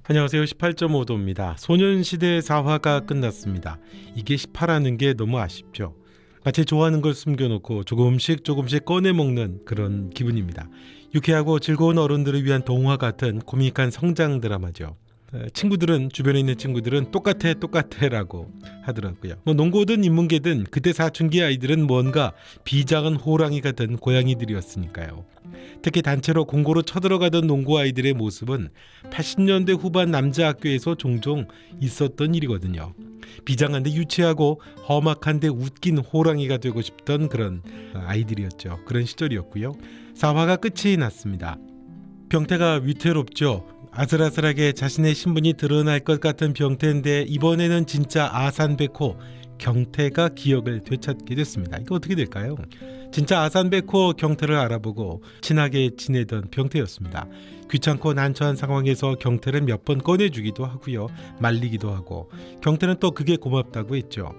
안녕하세요. 18.5도입니다. 소년시대의 4화가 끝났습니다. 이게 18화는 게 너무 아쉽죠. 마치 좋아하는 걸 숨겨놓고 조금씩 꺼내 먹는 그런 기분입니다. 유쾌하고 즐거운 어른들을 위한 동화 같은 코믹한 성장 드라마죠. 주변에 있는 친구들은 똑같아 라고 하더라고요. 농고든 인문계든 그때 사춘기 아이들은 뭔가 비장한 호랑이 같은 고양이들이었으니까요. 특히 단체로 공고로 쳐들어가던 농고 아이들의 모습은 80년대 후반 남자 학교에서 종종 있었던 일이거든요. 비장한데 유치하고 험악한데 웃긴 호랑이가 되고 싶던 그런 아이들이었죠. 그런 시절이었고요. 4화가 끝이 났습니다. 병태가 위태롭죠. 아슬아슬하게 자신의 신분이 드러날 것 같은 병태인데 이번에는 진짜 아산백호 경태가 기억을 되찾게 됐습니다. 이거 어떻게 될까요? 진짜 아산백호 경태를 알아보고 친하게 지내던 병태였습니다. 귀찮고 난처한 상황에서 경태를 몇 번 꺼내주기도 하고요. 말리기도 하고 경태는 또 그게 고맙다고 했죠.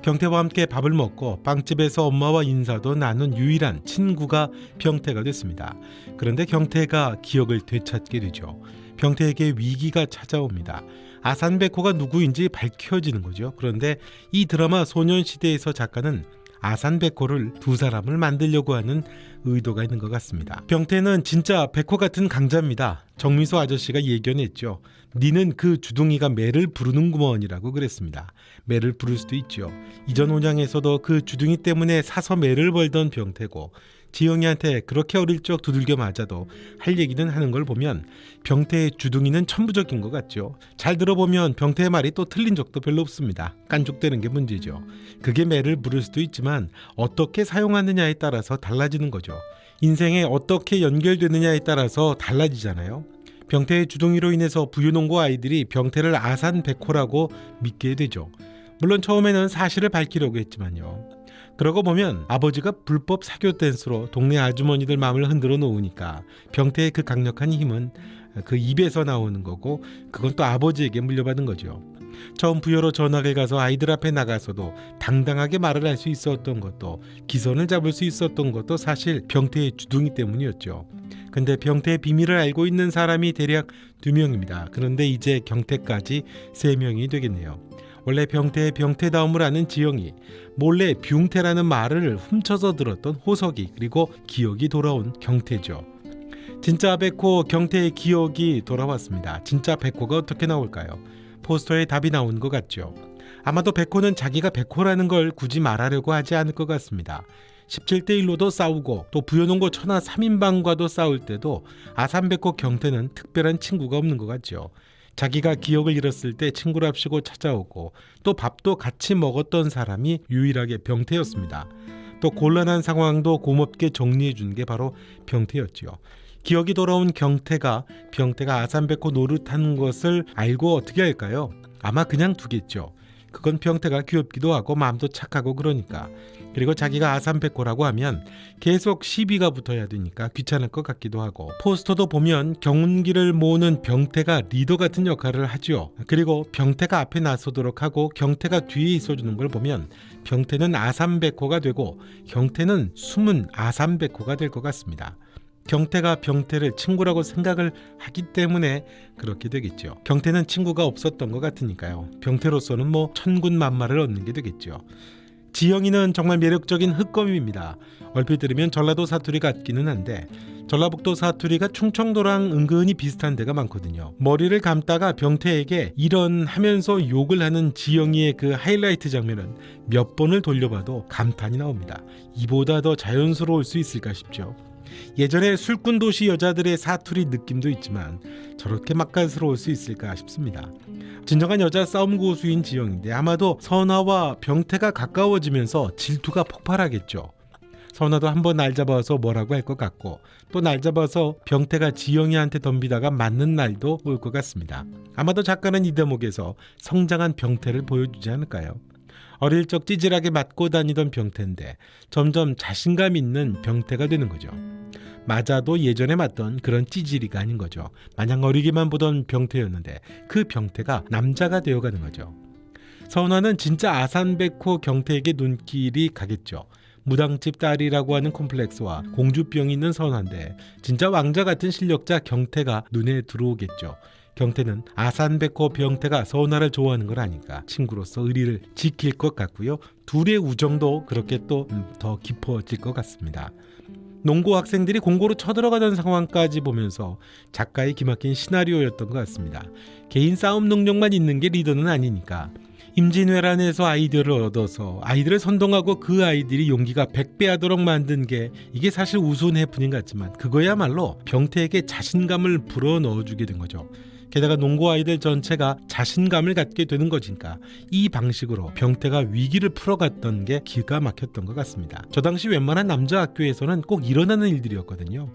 경태와 함께 밥을 먹고 빵집에서 엄마와 인사도 나눈 유일한 친구가 병태가 됐습니다. 그런데 경태가 기억을 되찾게 되죠. 병태에게 위기가 찾아옵니다. 아산백호가 누구인지 밝혀지는 거죠. 그런데 이 드라마 소년시대에서 작가는 아산백호를 두 사람을 만들려고 하는 의도가 있는 것 같습니다. 병태는 진짜 백호 같은 강자입니다. 정미소 아저씨가 예견했죠. 니는 그 주둥이가 매를 부르는구먼이라고 그랬습니다. 매를 부를 수도 있죠. 이전 온양에서도 그 주둥이 때문에 사서 매를 벌던 병태고 지영이한테 그렇게 어릴 적 두들겨 맞아도 할 얘기는 하는 걸 보면 병태의 주둥이는 천부적인 것 같죠. 잘 들어보면 병태의 말이 또 틀린 적도 별로 없습니다. 깐죽대는 게 문제죠. 그게 매를 부를 수도 있지만 어떻게 사용하느냐에 따라서 달라지는 거죠. 인생에 어떻게 연결되느냐에 따라서 달라지잖아요. 병태의 주둥이로 인해서 부유농고 아이들이 병태를 아산백호라고 믿게 되죠. 물론 처음에는 사실을 밝히려고 했지만요. 그러고 보면 아버지가 불법 사교 댄스로 동네 아주머니들 마음을 흔들어 놓으니까 병태의 그 강력한 힘은 그 입에서 나오는 거고 그건 또 아버지에게 물려받은 거죠. 처음 부여로 전학을 가서 아이들 앞에 나가서도 당당하게 말을 할 수 있었던 것도 기선을 잡을 수 있었던 것도 사실 병태의 주둥이 때문이었죠. 근데 병태의 비밀을 알고 있는 사람이 대략 2명입니다. 그런데 이제 경태까지 3명이 되겠네요. 원래 병태의 병태다움을 아는 지영이, 몰래 뷰태라는 말을 훔쳐서 들었던 호석이, 그리고 기억이 돌아온 경태죠. 진짜 백호 경태의 기억이 돌아왔습니다. 진짜 백호가 어떻게 나올까요? 포스터에 답이 나온 것 같죠. 아마도 백호는 자기가 백호라는 걸 굳이 말하려고 하지 않을 것 같습니다. 17대 1로도 싸우고 또 부여농고 천하 3인방과도 싸울 때도 아산백호 경태는 특별한 친구가 없는 것 같죠. 자기가 기억을 잃었을 때 친구랍시고 찾아오고 또 밥도 같이 먹었던 사람이 유일하게 병태였습니다. 또 곤란한 상황도 고맙게 정리해 준 게 바로 병태였지요. 기억이 돌아온 경태가 병태가 아산백호 노릇하는 것을 알고 어떻게 할까요? 아마 그냥 두겠죠. 그건 병태가 귀엽기도 하고 마음도 착하고 그러니까. 그리고 자기가 아산백호라고 하면 계속 시비가 붙어야 되니까 귀찮을 것 같기도 하고, 포스터도 보면 경운기를 모으는 병태가 리더 같은 역할을 하죠. 그리고 병태가 앞에 나서도록 하고 경태가 뒤에 있어주는 걸 보면 병태는 아산백호가 되고 경태는 숨은 아산백호가 될 것 같습니다. 경태가 병태를 친구라고 생각을 하기 때문에 그렇게 되겠죠. 경태는 친구가 없었던 것 같으니까요. 병태로서는 천군만마를 얻는 게 되겠죠. 지영이는 정말 매력적인 흑검입니다. 얼핏 들으면 전라도 사투리 같기는 한데 전라북도 사투리가 충청도랑 은근히 비슷한 데가 많거든요. 머리를 감다가 병태에게 이런 하면서 욕을 하는 지영이의 그 하이라이트 장면은 몇 번을 돌려봐도 감탄이 나옵니다. 이보다 더 자연스러울 수 있을까 싶죠. 예전에 술꾼 도시 여자들의 사투리 느낌도 있지만 저렇게 맛깔스러울 수 있을까 싶습니다. 진정한 여자 싸움 고수인 지영인데 아마도 선아와 병태가 가까워지면서 질투가 폭발하겠죠. 선아도 한번 날 잡아서 뭐라고 할 것 같고 또 날 잡아서 병태가 지영이한테 덤비다가 맞는 날도 올 것 같습니다. 아마도 작가는 이 대목에서 성장한 병태를 보여주지 않을까요? 어릴 적 찌질하게 맞고 다니던 병태인데 점점 자신감 있는 병태가 되는 거죠. 맞아도 예전에 맞던 그런 찌질이가 아닌 거죠. 마냥 어리게만 보던 병태였는데 그 병태가 남자가 되어가는 거죠. 선화는 진짜 아산백호 경태에게 눈길이 가겠죠. 무당집 딸이라고 하는 콤플렉스와 공주병이 있는 선화인데 진짜 왕자 같은 실력자 경태가 눈에 들어오겠죠. 병태는 아산백호 병태가 서운하를 좋아하는 걸 아니까 친구로서 의리를 지킬 것 같고요. 둘의 우정도 그렇게 또 더 깊어질 것 같습니다. 농고 학생들이 공고로 쳐들어가던 상황까지 보면서 작가의 기막힌 시나리오였던 것 같습니다. 개인 싸움 능력만 있는 게 리더는 아니니까 임진왜란에서 아이디어를 얻어서 아이들을 선동하고 그 아이들이 용기가 100배 하도록 만든 게 이게 사실 우스운 해프닝 같지만 그거야말로 병태에게 자신감을 불어넣어주게 된 거죠. 게다가 농고 아이들 전체가 자신감을 갖게 되는 거니까 이 방식으로 병태가 위기를 풀어갔던 게 기가 막혔던 것 같습니다. 저 당시 웬만한 남자 학교에서는 꼭 일어나는 일들이었거든요.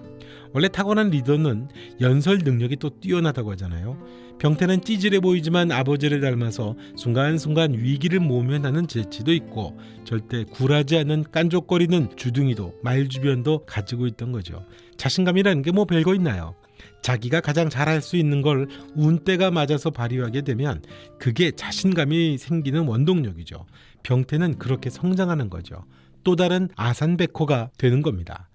원래 타고난 리더는 연설 능력이 또 뛰어나다고 하잖아요. 병태는 찌질해 보이지만 아버지를 닮아서 순간순간 위기를 모면하는 재치도 있고 절대 굴하지 않는 깐족거리는 주둥이도 말주변도 가지고 있던 거죠. 자신감이라는 게 뭐 별거 있나요? 자기가 가장 잘할 수 있는 걸 운때가 맞아서 발휘하게 되면 그게 자신감이 생기는 원동력이죠. 병태는 그렇게 성장하는 거죠. 또 다른 아산백호가 되는 겁니다.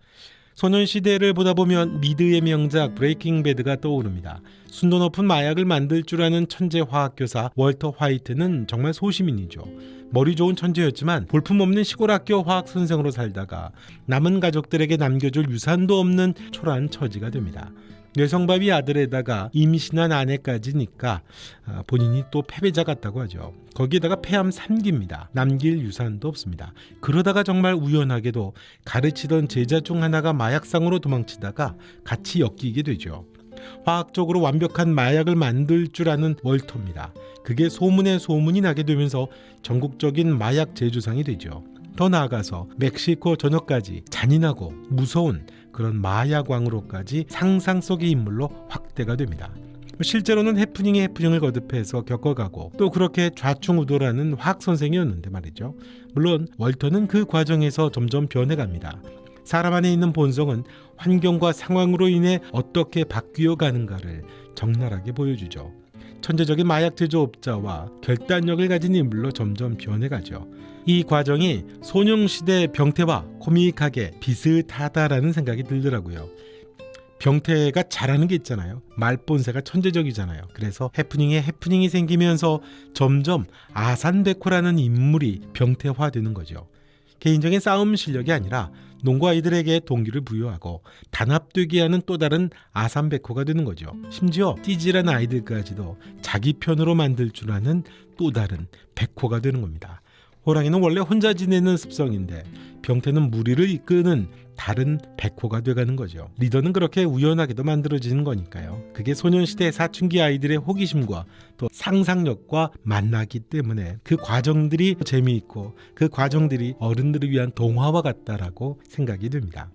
소년시대를 보다 보면 미드의 명작 브레이킹 배드가 떠오릅니다. 순도 높은 마약을 만들 줄 아는 천재 화학교사 월터 화이트는 정말 소시민이죠. 머리 좋은 천재였지만 볼품없는 시골 학교 화학 선생으로 살다가 남은 가족들에게 남겨줄 유산도 없는 초라한 처지가 됩니다. 뇌성밥이 아들에다가 임신한 아내까지니까 본인이 또 패배자 같다고 하죠. 거기에다가 폐암 3기입니다. 남길 유산도 없습니다. 그러다가 정말 우연하게도 가르치던 제자 중 하나가 마약상으로 도망치다가 같이 엮이게 되죠. 화학적으로 완벽한 마약을 만들 줄 아는 월터입니다. 그게 소문에 소문이 나게 되면서 전국적인 마약 제조상이 되죠. 더 나아가서 멕시코 전역까지 잔인하고 무서운 그런 마약왕으로까지 상상 속의 인물로 확대가 됩니다. 실제로는 해프닝에 해프닝을 거듭해서 겪어가고 또 그렇게 좌충우돌하는 화학 선생이었는데 말이죠. 물론 월터는 그 과정에서 점점 변해갑니다. 사람 안에 있는 본성은 환경과 상황으로 인해 어떻게 바뀌어 가는가를 적나라하게 보여주죠. 천재적인 마약 제조업자와 결단력을 가진 인물로 점점 변해가죠. 이 과정이 소년시대 병태와 코믹하게 비슷하다라는 생각이 들더라고요. 병태가 잘하는 게 있잖아요. 말본새가 천재적이잖아요. 그래서 해프닝에 해프닝이 생기면서 점점 아산백호라는 인물이 병태화되는 거죠. 개인적인 싸움 실력이 아니라 농구 아이들에게 동기를 부여하고 단합되게 하는 또 다른 아산백호가 되는 거죠. 심지어 찌질한 아이들까지도 자기 편으로 만들 줄 아는 또 다른 백호가 되는 겁니다. 호랑이는 원래 혼자 지내는 습성인데 병태는 무리를 이끄는 다른 백호가 돼가는 거죠. 리더는 그렇게 우연하게도 만들어지는 거니까요. 그게 소년시대 사춘기 아이들의 호기심과 또 상상력과 만나기 때문에 그 과정들이 재미있고 그 과정들이 어른들을 위한 동화와 같다라고 생각이 됩니다.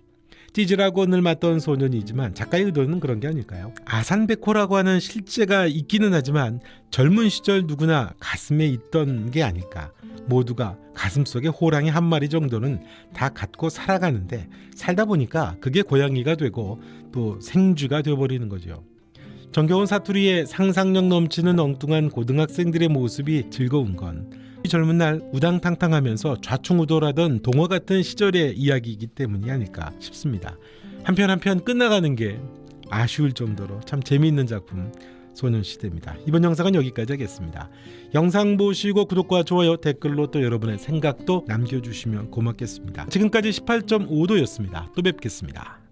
찌질하고 늙었던 소년이지만 작가의 의도는 그런 게 아닐까요? 아산백호라고 하는 실제가 있기는 하지만 젊은 시절 누구나 가슴에 있던 게 아닐까. 모두가 가슴속에 호랑이 한 마리 정도는 다 갖고 살아가는데 살다 보니까 그게 고양이가 되고 또 생쥐가 되어버리는 거죠. 정겨운 사투리에 상상력 넘치는 엉뚱한 고등학생들의 모습이 즐거운 건 젊은 날 우당탕탕하면서 좌충우돌하던 동화 같은 시절의 이야기이기 때문이 아닐까 싶습니다. 한편 끝나가는 게 아쉬울 정도로 참 재미있는 작품 소년시대입니다. 이번 영상은 여기까지 하겠습니다. 영상 보시고 구독과 좋아요, 댓글로 또 여러분의 생각도 남겨주시면 고맙겠습니다. 지금까지 18.5도였습니다. 또 뵙겠습니다.